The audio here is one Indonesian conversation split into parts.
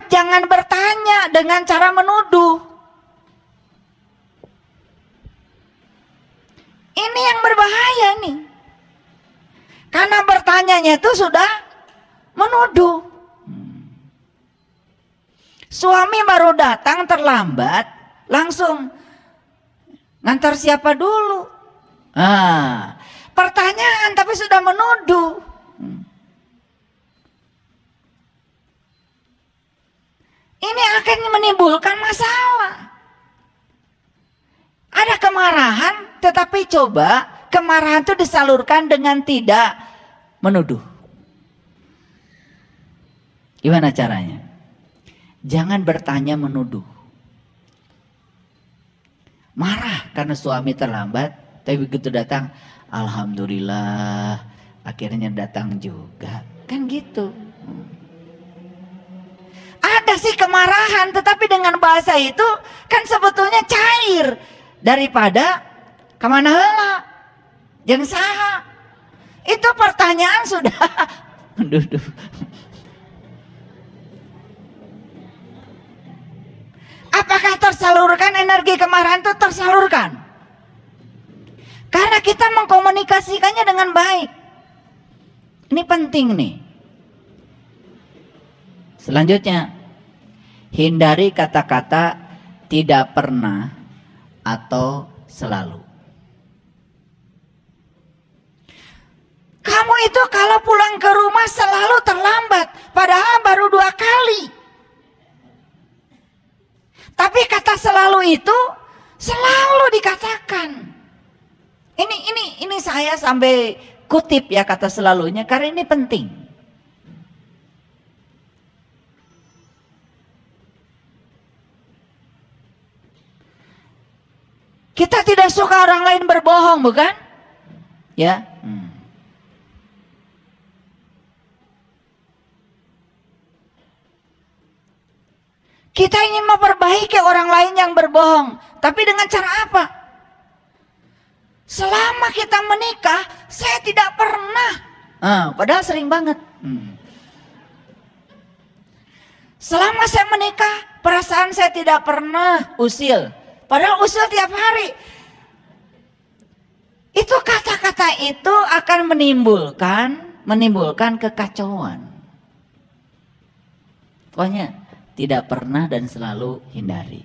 jangan bertanya dengan cara menuduh. Ini yang berbahaya nih. Karena bertanyanya itu sudah menuduh. Suami baru datang terlambat, langsung ngantar siapa dulu? Pertanyaan tapi sudah menuduh. Ini akan menimbulkan masalah. Ada kemarahan, tetapi coba kemarahan itu disalurkan dengan tidak menuduh. Gimana caranya? Jangan bertanya menuduh. Marah karena suami terlambat, tapi begitu datang, alhamdulillah akhirnya datang juga. Kan gitu. Ada sih kemarahan, tetapi dengan bahasa itu kan sebetulnya cair. Daripada kemana heula jeung saha. Itu pertanyaan sudah menuduh. Apakah tersalurkan energi kemarahan itu? Tersalurkan. Karena kita mengkomunikasikannya dengan baik. Ini penting nih. Selanjutnya, hindari kata-kata tidak pernah atau selalu. Kamu itu kalau pulang ke rumah selalu terlambat, padahal baru 2 kali. Tapi kata selalu itu selalu dikatakan. Ini saya sampai kutip ya kata selalunya karena ini penting. Kita tidak suka orang lain berbohong, bukan? Ya. Kita ingin memperbaiki orang lain yang berbohong, tapi dengan cara apa? Selama kita menikah, saya tidak pernah. Padahal sering banget. Selama saya menikah, perasaan saya tidak pernah usil. Padahal usil tiap hari. Itu kata-kata itu akan menimbulkan kekacauan. Pokoknya tidak pernah dan selalu hindari.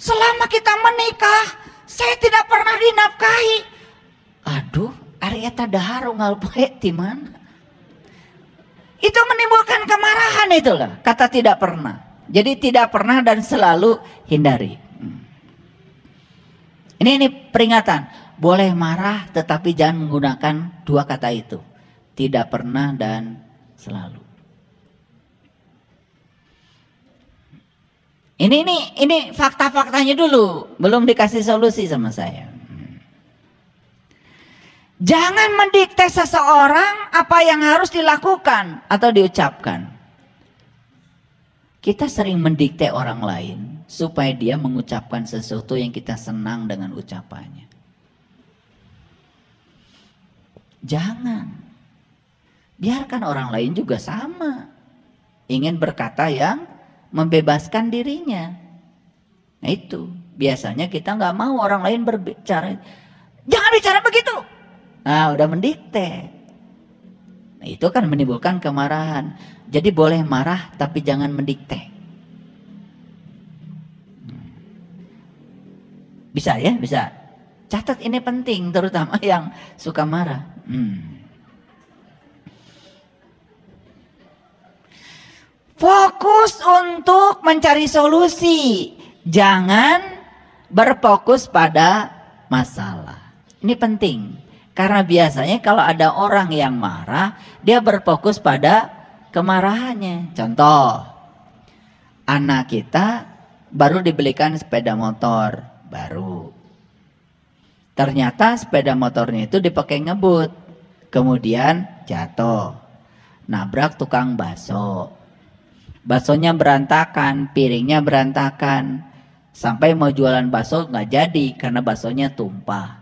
Selama kita menikah, saya tidak pernah dinafkahi. Aduh, Arya tadahar unggal poe di mana? Itu menimbulkan kemarahan itulah, kata tidak pernah. Jadi tidak pernah dan selalu hindari. Ini peringatan. Boleh marah tetapi jangan menggunakan 2 kata itu. Tidak pernah dan selalu. Ini fakta-faktanya dulu. Belum dikasih solusi sama saya. Jangan mendikte seseorang apa yang harus dilakukan atau diucapkan. Kita sering mendikte orang lain supaya dia mengucapkan sesuatu yang kita senang dengan ucapannya. Jangan. Biarkan orang lain juga sama. Ingin berkata yang membebaskan dirinya. Nah itu. Biasanya kita nggak mau orang lain berbicara. Jangan bicara begitu. Nah udah mendikte. Nah, itu kan menimbulkan kemarahan. Jadi boleh marah tapi jangan mendikte. Bisa ya, bisa. Catat ini penting terutama yang suka marah. Fokus untuk mencari solusi. Jangan berfokus pada masalah. Ini penting. Karena biasanya kalau ada orang yang marah, dia berfokus pada kemarahannya. Contoh, anak kita baru dibelikan sepeda motor baru. Ternyata sepeda motornya itu dipakai ngebut. Kemudian jatuh. Nabrak tukang bakso. Baksonya berantakan, piringnya berantakan. Sampai mau jualan bakso nggak jadi karena baksonya tumpah.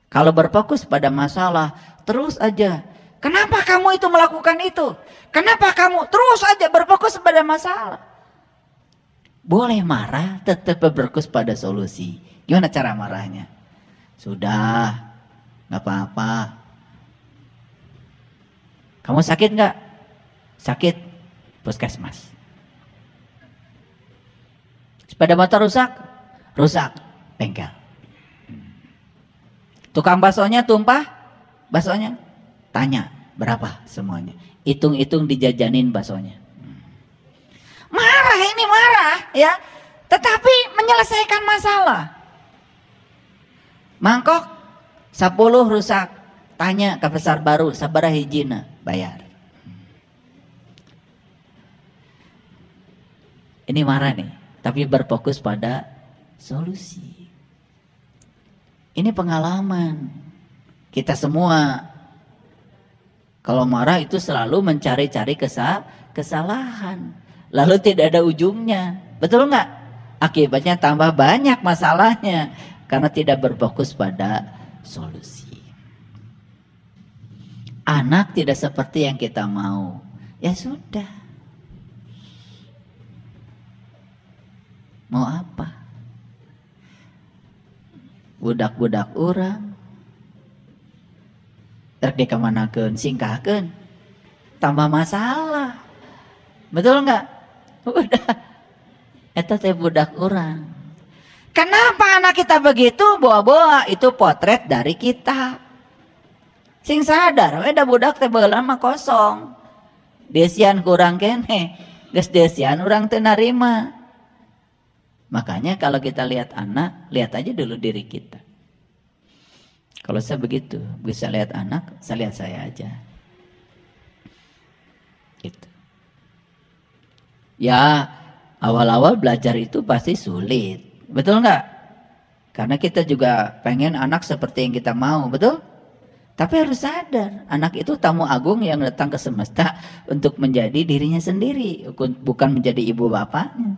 Kalau berfokus pada masalah, terus aja. Kenapa kamu itu melakukan itu? Kenapa kamu terus aja berfokus pada masalah? Boleh marah, tetap berfokus pada solusi. Gimana cara marahnya? Sudah, nggak apa-apa. Kamu sakit nggak? Sakit, puskesmas. Sepeda motor rusak? Rusak, bengkel. Tukang baksonya tumpah, baksonya? Tanya, berapa semuanya? Hitung-hitung dijajanin baksonya. Marah ini marah ya, tetapi menyelesaikan masalah. Mangkok 10 rusak, tanya ke pasar baru, sabaraha hijina, bayar. Ini marah nih, tapi berfokus pada solusi. Ini pengalaman kita semua. Kalau marah itu selalu mencari-cari kesalahan, lalu tidak ada ujungnya, betul nggak? Akibatnya tambah banyak masalahnya karena tidak berfokus pada solusi. Anak tidak seperti yang kita mau, ya sudah. Mau apa? Budak-budak orang terus dikemanakeun, singkahkeun, tambah masalah, betul nggak? Udah, eta teh budak orang. Kenapa anak kita begitu? Bawa-bawa itu potret dari kita. Sing sadar, da budak teh baheula mah kosong. Desian kurang kene, geus desian urang teu narima. Makanya kalau kita lihat anak, lihat aja dulu diri kita. Kalau saya begitu, bisa lihat anak, saya lihat saya aja. Gitu. Ya, awal-awal belajar itu pasti sulit. Betul nggak? Karena kita juga pengen anak seperti yang kita mau, betul? Tapi harus sadar, anak itu tamu agung yang datang ke semesta untuk menjadi dirinya sendiri, bukan menjadi ibu bapaknya.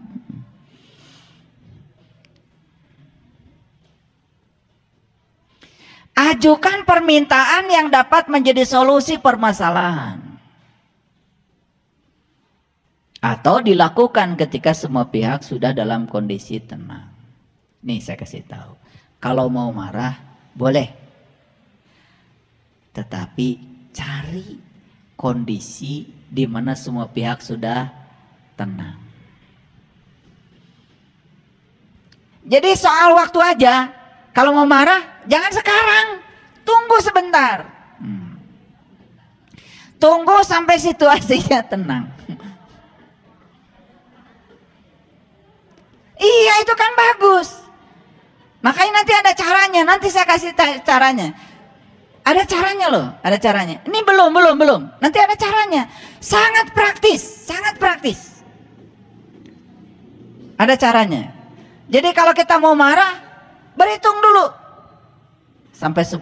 Ajukan permintaan yang dapat menjadi solusi permasalahan. Atau dilakukan ketika semua pihak sudah dalam kondisi tenang. Nih saya kasih tahu. Kalau mau marah, boleh. Tetapi cari kondisi di mana semua pihak sudah tenang. Jadi soal waktu aja. Kalau mau marah, jangan sekarang. Tunggu sebentar. Tunggu sampai situasinya tenang. Iya, itu kan bagus. Makanya nanti ada caranya. Nanti saya kasih caranya. Ada caranya loh, ada caranya. Ini belum. Nanti ada caranya. Sangat praktis, sangat praktis. Ada caranya. Jadi kalau kita mau marah, berhitung dulu sampai 10.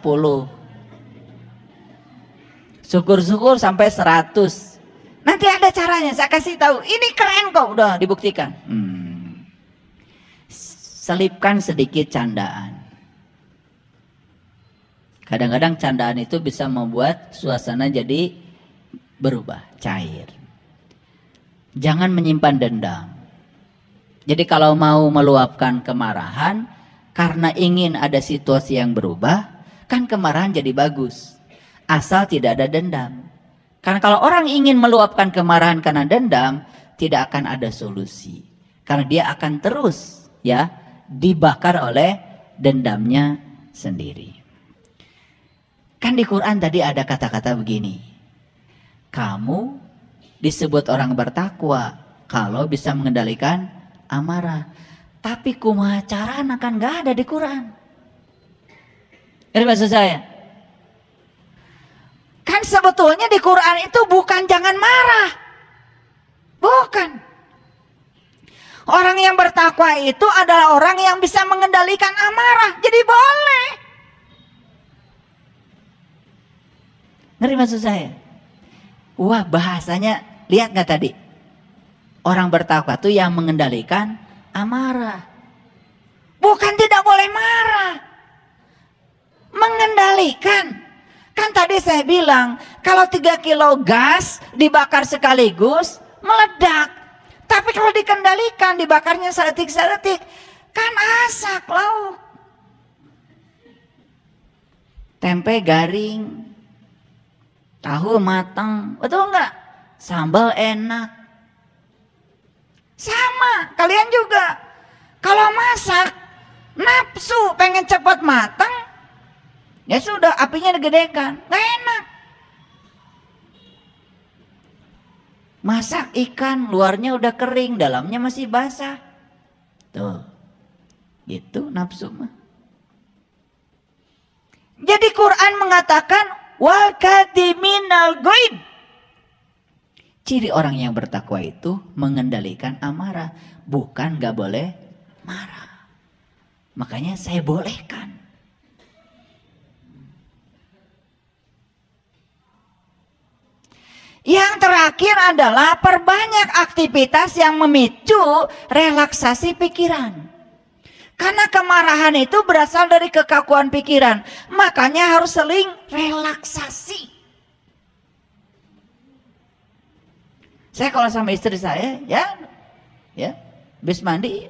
Syukur-syukur sampai 100. Nanti ada caranya, saya kasih tahu. Ini keren kok, udah dibuktikan. Selipkan sedikit candaan. Kadang-kadang candaan itu bisa membuat suasana jadi berubah, cair. Jangan menyimpan dendam. Jadi kalau mau meluapkan kemarahan karena ingin ada situasi yang berubah, kan kemarahan jadi bagus. Asal tidak ada dendam. Karena kalau orang ingin meluapkan kemarahan karena dendam, tidak akan ada solusi. Karena dia akan terus ya dibakar oleh dendamnya sendiri. Kan di Quran tadi ada kata-kata begini. Kamu disebut orang bertakwa kalau bisa mengendalikan amarah. Tapi kumaha carana kan gak ada di Quran. Ini maksud saya. Kan sebetulnya di Quran itu bukan jangan marah. Bukan. Orang yang bertakwa itu adalah orang yang bisa mengendalikan amarah. Jadi boleh. Ngerti maksud saya? Wah, bahasanya lihat gak tadi? Orang bertakwa itu yang mengendalikan amarah. Bukan tidak boleh marah. Mengendalikan. Kan tadi saya bilang, kalau 3 kilo gas dibakar sekaligus, meledak. Tapi kalau dikendalikan, dibakarnya sedetik-sedetik, kan asak lauk. Tempe garing, tahu matang, betul nggak? Sambal enak. Sama, kalian juga. Kalau masak, nafsu pengen cepat matang, ya sudah, apinya digedekan, nggak enak. Masak ikan, luarnya udah kering, dalamnya masih basah. Tuh, gitu nafsu mah. Jadi Quran mengatakan wal kadhiminal ghaid. Ciri orang yang bertakwa itu mengendalikan amarah, bukan nggak boleh marah. Makanya saya bolehkan. Yang terakhir adalah perbanyak aktivitas yang memicu relaksasi pikiran. Karena kemarahan itu berasal dari kekakuan pikiran. Makanya harus seling relaksasi. Saya kalau sama istri saya, ya, habis mandi,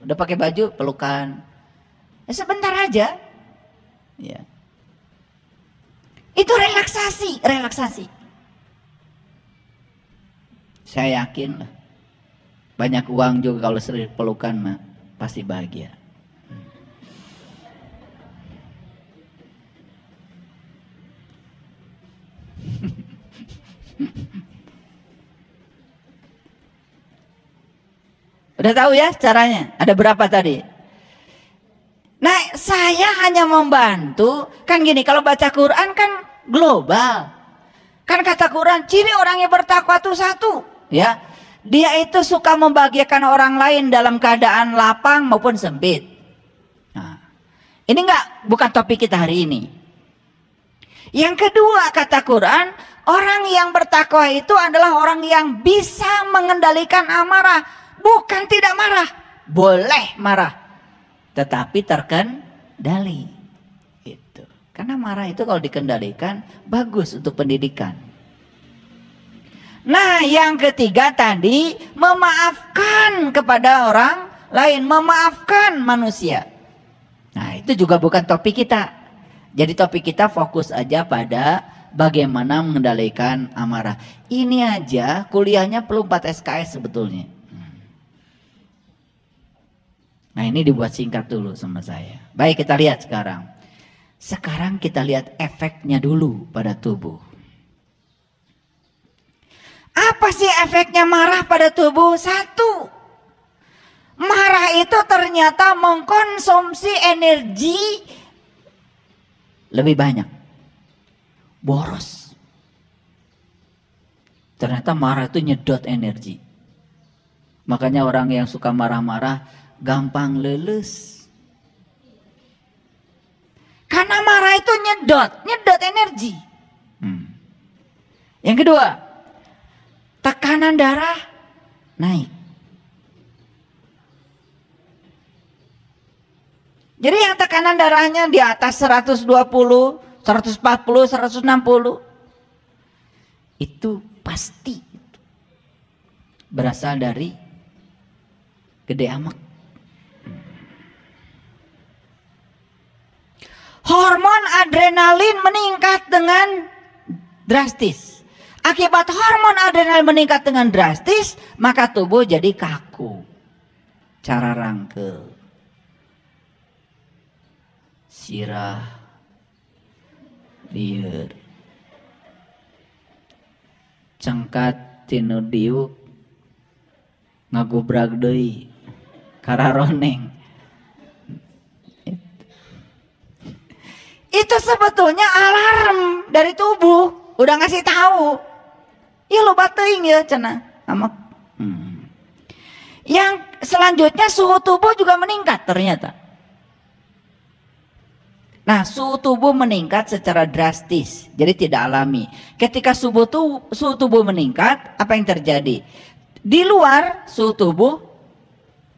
udah pakai baju, pelukan. Ya, sebentar aja. Ya. Itu relaksasi. Saya yakin lah, banyak uang juga kalau sering pelukan mah pasti bahagia. Udah tahu ya caranya? Ada berapa tadi? Nah, saya hanya membantu. Kan gini, kalau baca Quran kan global. Kan kata Quran, ciri orang yang bertakwa itu satu. Ya, dia itu suka membahagiakan orang lain dalam keadaan lapang maupun sempit. Nah, ini bukan topik kita hari ini. Yang kedua kata Quran, orang yang bertakwa itu adalah orang yang bisa mengendalikan amarah. Bukan tidak marah, boleh marah, tetapi terkendali. Gitu. Karena marah itu kalau dikendalikan bagus untuk pendidikan. Nah, yang ketiga tadi memaafkan kepada orang lain, memaafkan manusia. Nah, itu juga bukan topik kita. Jadi topik kita fokus aja pada bagaimana mengendalikan amarah. Ini aja kuliahnya perlu 4 SKS sebetulnya. Nah, ini dibuat singkat dulu sama saya. Baik, kita lihat sekarang. Sekarang kita lihat efeknya dulu pada tubuh. Apa sih efeknya marah pada tubuh? Satu, marah itu ternyata mengkonsumsi energi lebih banyak. Boros. Ternyata marah itu nyedot energi. Makanya orang yang suka marah-marah gampang leles. Karena marah itu nyedot energi. Yang kedua, tekanan darah naik. Jadi yang tekanan darahnya di atas 120, 140, 160 itu pasti berasal dari gede amak. Hormon adrenalin meningkat dengan drastis. Akibat hormon adrenalin meningkat dengan drastis, maka tubuh jadi kaku. Cara rangkel, sirah, lieur, cengkat tinu diuk, ngagubrak deui, kararoneng. Itu sebetulnya alarm dari tubuh, udah ngasih tahu. Ya lo teuing ya cenah amak. Yang selanjutnya suhu tubuh juga meningkat ternyata. Nah, suhu tubuh meningkat secara drastis, jadi tidak alami. Ketika suhu tubuh meningkat, apa yang terjadi? Di luar suhu tubuh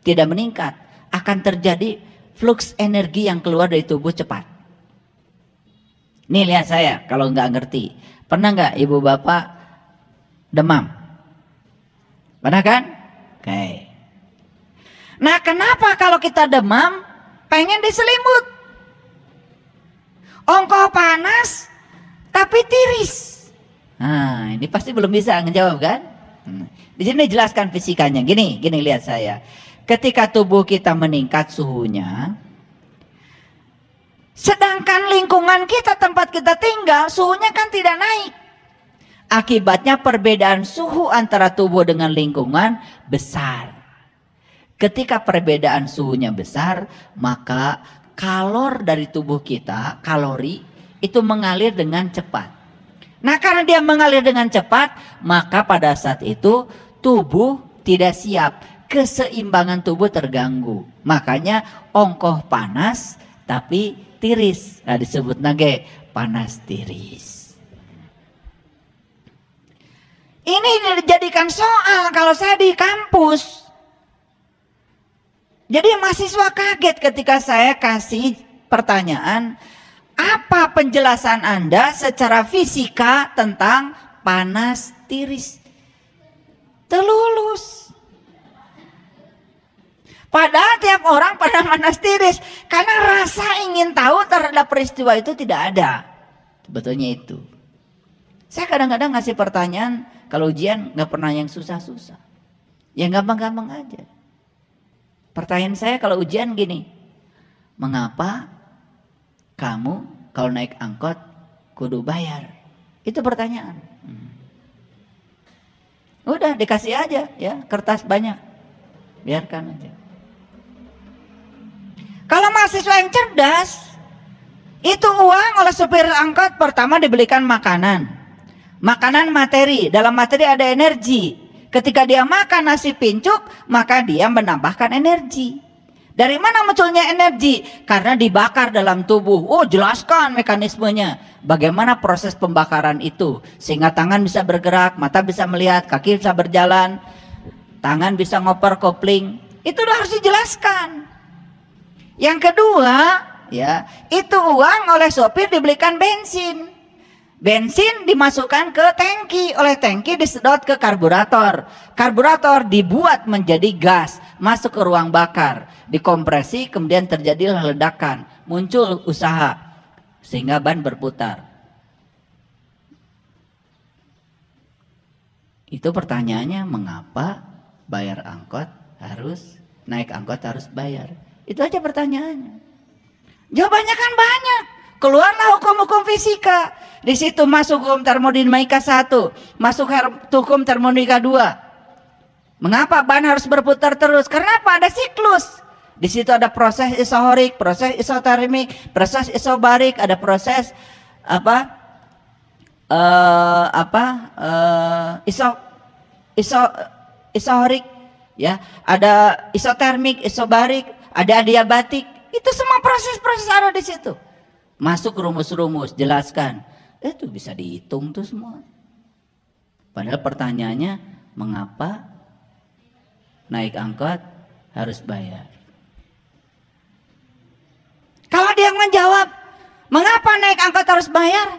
tidak meningkat, akan terjadi flux energi yang keluar dari tubuh cepat. Nih lihat saya kalau nggak ngerti. Pernah nggak ibu bapak demam? Pernah kan? Oke. Nah kenapa kalau kita demam pengen diselimut? Ongkoh panas tapi tiris. Nah ini pasti belum bisa ngejawab kan? Di sini jelaskan fisikanya. Gini lihat saya. Ketika tubuh kita meningkat suhunya, sedangkan lingkungan kita, tempat kita tinggal, suhunya kan tidak naik. Akibatnya perbedaan suhu antara tubuh dengan lingkungan besar. Ketika perbedaan suhunya besar, maka kalor dari tubuh kita, kalori, itu mengalir dengan cepat. Nah karena dia mengalir dengan cepat, maka pada saat itu tubuh tidak siap. Keseimbangan tubuh terganggu. Makanya ongkoh panas tapi tiris. Nah, disebut nage panas tiris. Ini dijadikan soal kalau saya di kampus. Jadi mahasiswa kaget ketika saya kasih pertanyaan, apa penjelasan Anda secara fisika tentang panas tiris? Terlulus. Padahal tiap orang pada panas tiris. Karena rasa ingin tahu terhadap peristiwa itu tidak ada. Sebetulnya itu. Saya kadang-kadang ngasih pertanyaan. Kalau ujian gak pernah yang susah-susah. Yang gampang-gampang aja. Pertanyaan saya kalau ujian gini. Mengapa kamu kalau naik angkot kudu bayar? Itu pertanyaan. Udah dikasih aja ya, kertas banyak. Biarkan aja. Kalau mahasiswa yang cerdas, itu uang oleh supir angkot pertama dibelikan makanan. Makanan materi, dalam materi ada energi. Ketika dia makan nasi pincuk, maka dia menambahkan energi. Dari mana munculnya energi? Karena dibakar dalam tubuh. Oh, jelaskan mekanismenya. Bagaimana proses pembakaran itu. Sehingga tangan bisa bergerak, mata bisa melihat, kaki bisa berjalan, tangan bisa ngoper kopling. Itu udah harus dijelaskan. Yang kedua, ya, itu uang oleh sopir dibelikan bensin. Bensin dimasukkan ke tangki, oleh tangki disedot ke karburator. Karburator dibuat menjadi gas, masuk ke ruang bakar, dikompresi, kemudian terjadi ledakan, muncul usaha sehingga ban berputar. Itu pertanyaannya, mengapa bayar angkot harus naik angkot harus bayar? Itu aja pertanyaannya. Jawabannya kan banyak. Keluarlah hukum-hukum fisika. Di situ masuk hukum termodinamika 1, masuk hukum termodinamika 2. Mengapa ban harus berputar terus? Karena apa? Ada siklus. Di situ ada proses isohorik, proses isotermik, proses isobarik, ada proses isohorik, ya, ada isotermik, isobarik, ada adiabatik. Itu semua proses-proses ada di situ. Masuk rumus-rumus, jelaskan. Itu bisa dihitung tuh semua. Padahal pertanyaannya, mengapa naik angkot harus bayar? Kalau dia menjawab, mengapa naik angkot harus bayar?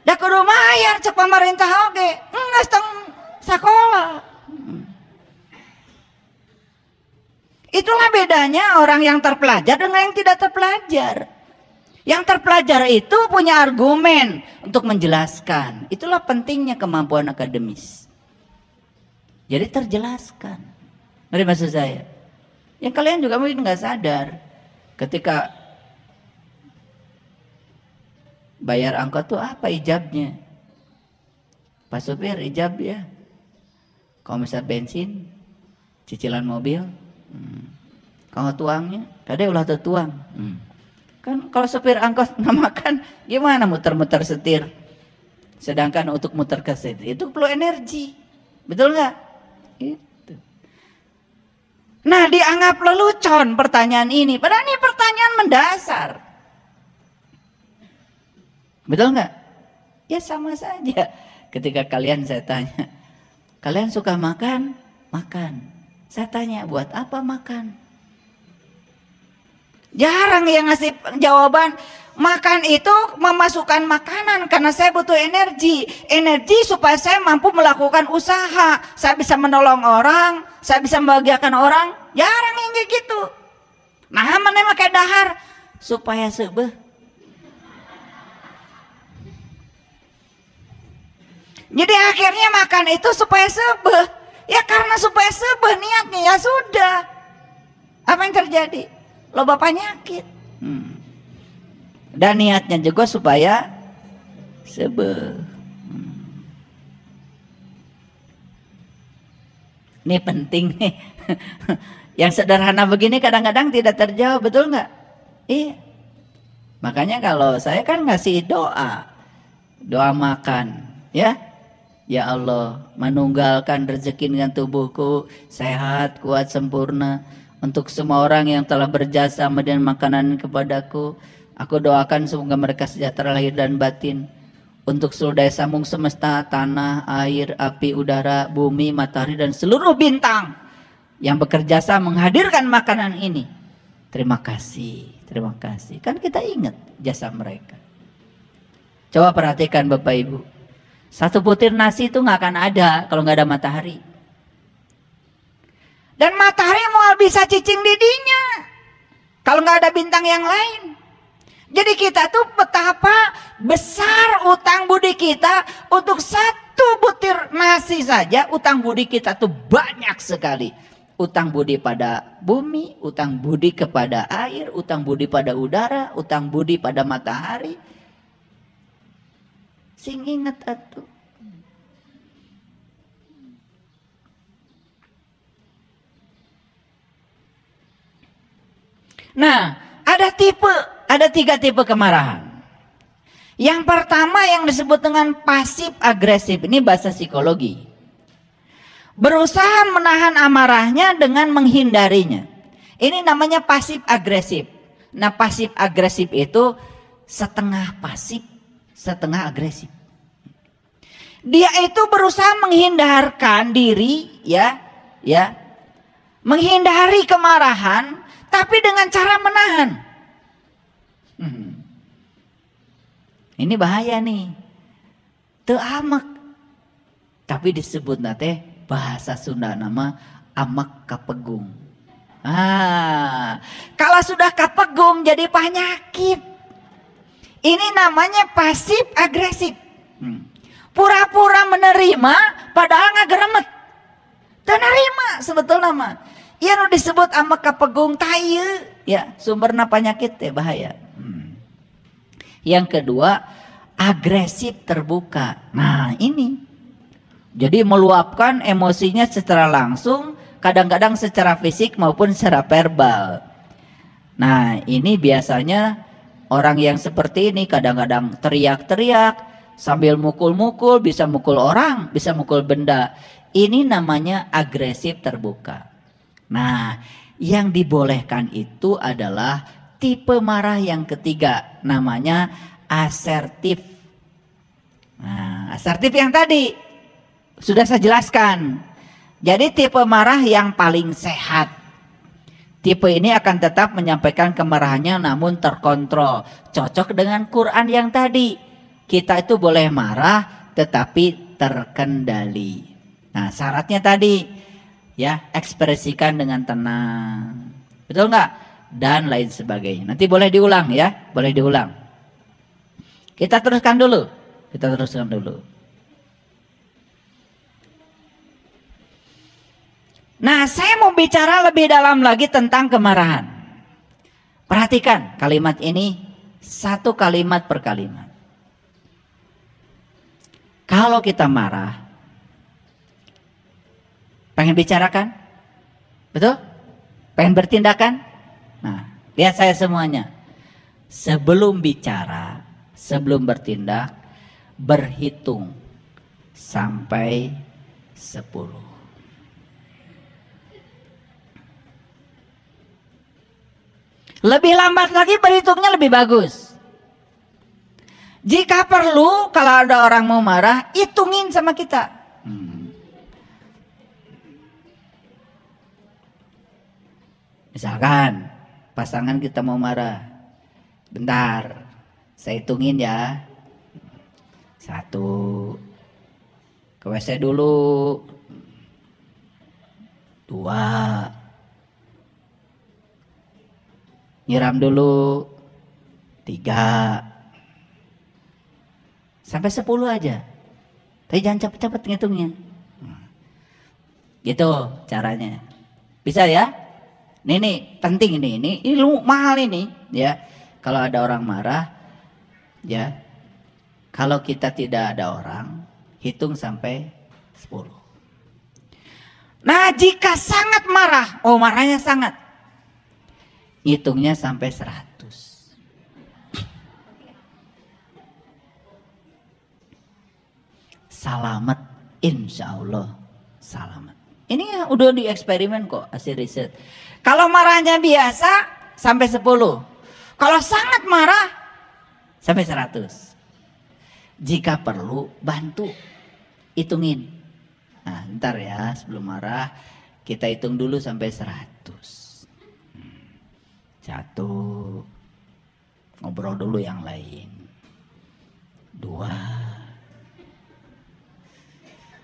Da kudu bayar cek pemerintah oge. Geus tong sakola. Itulah bedanya orang yang terpelajar dengan yang tidak terpelajar. Yang terpelajar itu punya argumen untuk menjelaskan. Itulah pentingnya kemampuan akademis. Jadi terjelaskan. Ngerti maksud saya? Yang kalian juga mungkin nggak sadar. Ketika bayar angkot tuh apa ijabnya? Pak supir ijab ya. Kalau misal bensin, cicilan mobil, kalau tuangnya, tadi ulah tertuang. Kan kalau supir angkot nggak makan, gimana muter-muter setir? Sedangkan untuk muter ke setir itu perlu energi, betul nggak? Itu. Nah, dianggap lelucon pertanyaan ini, padahal ini pertanyaan mendasar, betul nggak? Ya sama saja. Ketika kalian saya tanya, kalian suka makan? Makan. Saya tanya, buat apa makan? Jarang yang ngasih jawaban. Makan itu memasukkan makanan karena saya butuh energi. Energi supaya saya mampu melakukan usaha. Saya bisa menolong orang, saya bisa membahagiakan orang. Jarang yang kayak gitu. Nah, mana pakai dahar supaya sebeh. Jadi akhirnya makan itu supaya sebeh. Ya karena supaya sebeh niatnya, ya sudah. Apa yang terjadi? Loba penyakit. Dan niatnya juga supaya sebeh. Ini penting nih. Yang sederhana begini kadang-kadang tidak terjawab, betul nggak? Iya. Makanya kalau saya kan ngasih doa makan, ya. Ya Allah, menunggalkan rezeki dengan tubuhku sehat, kuat, sempurna. Untuk semua orang yang telah berjasa memberikan makanan kepadaku, aku doakan semoga mereka sejahtera lahir dan batin. Untuk seluruh daya sambung semesta, tanah, air, api, udara, bumi, matahari, dan seluruh bintang yang bekerja sama menghadirkan makanan ini. Terima kasih, terima kasih. Kan kita ingat jasa mereka. Coba perhatikan Bapak Ibu. Satu butir nasi itu nggak akan ada kalau nggak ada matahari. Dan matahari mau bisa cicing didinya kalau nggak ada bintang yang lain. Jadi kita tuh betapa besar utang budi kita untuk satu butir nasi saja. Utang budi kita tuh banyak sekali. Utang budi pada bumi, utang budi kepada air, utang budi pada udara, utang budi pada matahari. Sing ingat atuh. Nah, ada 3 tipe kemarahan. Yang pertama yang disebut dengan pasif agresif, ini bahasa psikologi. Berusaha menahan amarahnya dengan menghindarinya. Ini namanya pasif agresif. Nah, pasif agresif itu setengah pasif, setengah agresif. Dia itu berusaha menghindarkan diri, ya, menghindari kemarahan, tapi dengan cara menahan. Ini bahaya nih. Teu amek. Tapi disebut nate bahasa Sunda nama amek kapegung. Kalau sudah kapegung jadi penyakit. Ini namanya pasif agresif. Pura-pura menerima padahal ngageremet. Menerima sebetulnya mah. Iya disebut amek kapegung tayu. Ya, sumberna penyakit ya bahaya. Yang kedua, agresif terbuka. Nah, ini. Jadi meluapkan emosinya secara langsung, kadang-kadang secara fisik maupun secara verbal. Nah, ini biasanya orang yang seperti ini kadang-kadang teriak-teriak, sambil mukul-mukul, bisa mukul orang, bisa mukul benda. Ini namanya agresif terbuka. Nah, yang dibolehkan itu adalah tipe marah yang ketiga, namanya asertif. Nah, asertif yang tadi sudah saya jelaskan. Jadi tipe marah yang paling sehat. Tipe ini akan tetap menyampaikan kemarahannya namun terkontrol. Cocok dengan Quran yang tadi. Kita itu boleh marah tetapi terkendali. Nah, syaratnya tadi ya, ekspresikan dengan tenang. Betul nggak? Dan lain sebagainya. Nanti boleh diulang ya, boleh diulang. Kita teruskan dulu. Nah, saya mau bicara lebih dalam lagi tentang kemarahan. Perhatikan kalimat ini, satu kalimat per kalimat. Kalau kita marah, pengen bicarakan? Betul? Pengen bertindakan? Nah, lihat saya semuanya. Sebelum bicara, sebelum bertindak, berhitung sampai 10. Lebih lambat lagi berhitungnya lebih bagus. Jika perlu, kalau ada orang mau marah, hitungin sama kita. Misalkan pasangan kita mau marah. Bentar, saya hitungin ya. 1, ke WC dulu. 2, nyiram dulu. 3, sampai 10 aja. Tapi jangan cepet-cepet ngitungnya. Gitu caranya. Bisa ya? Ini penting ini ilmu mahal ini ya. Kalau ada orang marah ya, kalau kita tidak ada orang, hitung sampai 10. Nah, jika sangat marah, marahnya sangat, hitungnya sampai 100. Selamat, insya Allah selamat. Ini udah dieksperimen kok, hasil riset. Kalau marahnya biasa sampai 10. Kalau sangat marah sampai 100. Jika perlu bantu hitungin. Nah, ntar ya sebelum marah kita hitung dulu sampai 100. 1, ngobrol dulu yang lain. 2,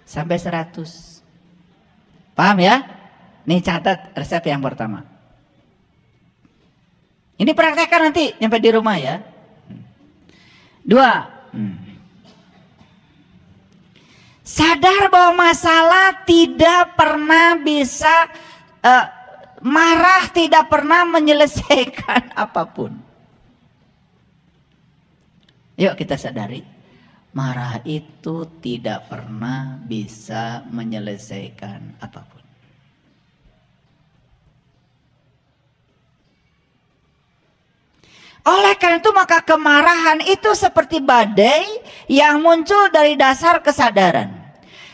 sampai 100. Paham ya? Nih catat resep yang pertama. Ini praktekkan nanti nyampe di rumah ya. 2, sadar bahwa masalah tidak pernah bisa marah tidak pernah menyelesaikan apapun. Yuk kita sadari, marah itu tidak pernah bisa menyelesaikan apapun. Oleh karena itu maka kemarahan itu seperti badai yang muncul dari dasar kesadaran.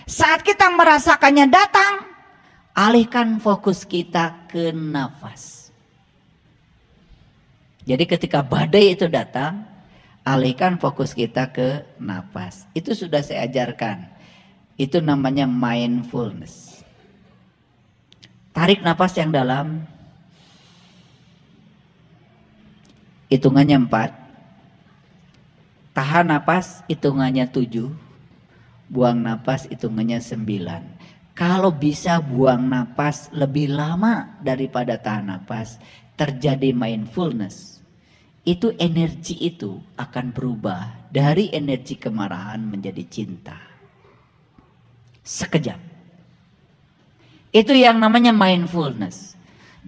Saat kita merasakannya datang, alihkan fokus kita ke nafas. Jadi ketika badai itu datang, alihkan fokus kita ke nafas. Itu sudah saya ajarkan. Itu namanya mindfulness. Tarik nafas yang dalam. Hitungannya 4. Tahan nafas hitungannya 7. Buang nafas hitungannya 9. Kalau bisa buang nafas lebih lama daripada tahan nafas, terjadi mindfulness. Itu energi itu akan berubah dari energi kemarahan menjadi cinta. Sekejap. Itu yang namanya mindfulness.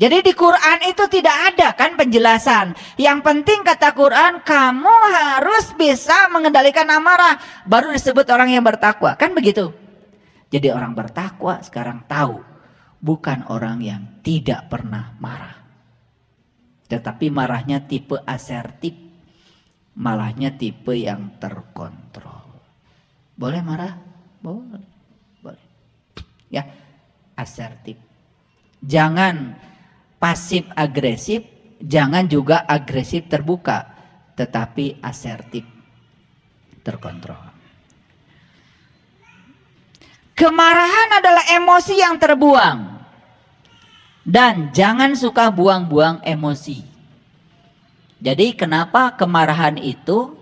Jadi di Quran itu tidak ada kan penjelasan. Yang penting kata Quran, kamu harus bisa mengendalikan amarah. Baru disebut orang yang bertakwa. Kan begitu. Jadi orang bertakwa sekarang tahu. Bukan orang yang tidak pernah marah. Tetapi marahnya tipe asertif. Malahnya tipe yang terkontrol. Boleh marah? Boleh. Boleh. Ya, asertif. Jangan pasif agresif, jangan juga agresif terbuka, tetapi asertif, terkontrol. Kemarahan adalah emosi yang terbuang. Dan jangan suka buang-buang emosi. Jadi kenapa kemarahan itu,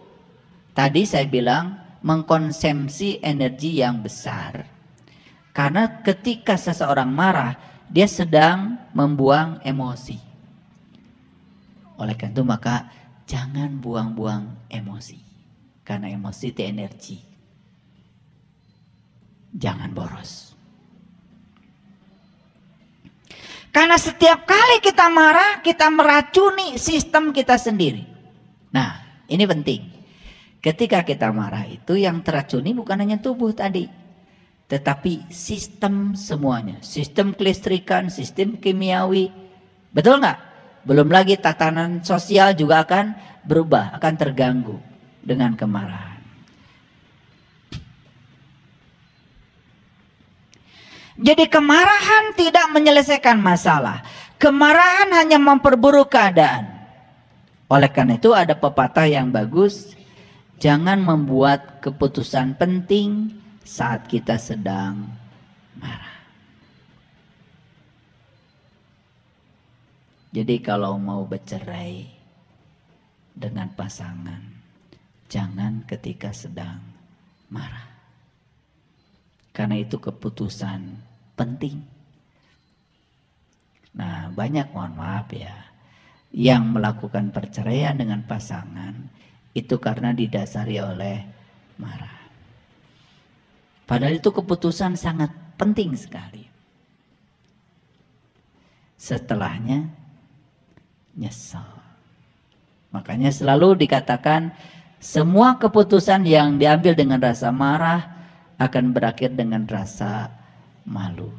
tadi saya bilang, mengkonsumsi energi yang besar. Karena ketika seseorang marah, dia sedang membuang emosi. Oleh karena itu maka jangan buang-buang emosi. Karena emosi itu energi. Jangan boros. Karena setiap kali kita marah, kita meracuni sistem kita sendiri. Nah, ini penting. Ketika kita marah itu yang teracuni bukan hanya tubuh tadi. Tetapi sistem semuanya, sistem kelistrikan, sistem kimiawi, betul nggak? Belum lagi tatanan sosial juga akan berubah, akan terganggu dengan kemarahan. Jadi kemarahan tidak menyelesaikan masalah, kemarahan hanya memperburuk keadaan. Oleh karena itu ada pepatah yang bagus, jangan membuat keputusan penting saat kita sedang marah. Jadi kalau mau bercerai dengan pasangan, jangan ketika sedang marah. Karena itu keputusan penting. Nah, banyak, mohon maaf ya, yang melakukan perceraian dengan pasangan itu karena didasari oleh marah. Padahal itu keputusan sangat penting sekali. Setelahnya nyesal. Makanya selalu dikatakan semua keputusan yang diambil dengan rasa marah akan berakhir dengan rasa malu.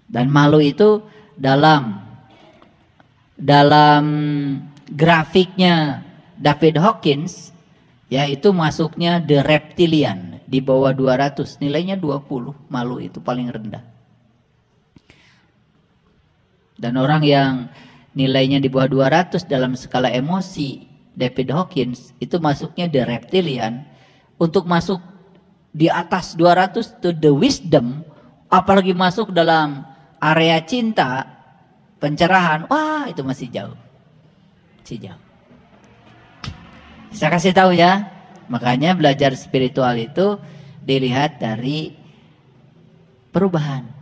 Dan malu itu dalam grafiknya David Hawkins, yaitu masuknya the reptilian di bawah 200, nilainya 20, malu itu paling rendah. Dan orang yang nilainya di bawah 200 dalam skala emosi David Hawkins itu masuknya the reptilian. Untuk masuk di atas 200 to the wisdom, apalagi masuk dalam area cinta, pencerahan, wah itu masih jauh. Masih jauh. Saya kasih tahu ya, makanya belajar spiritual itu dilihat dari perubahan.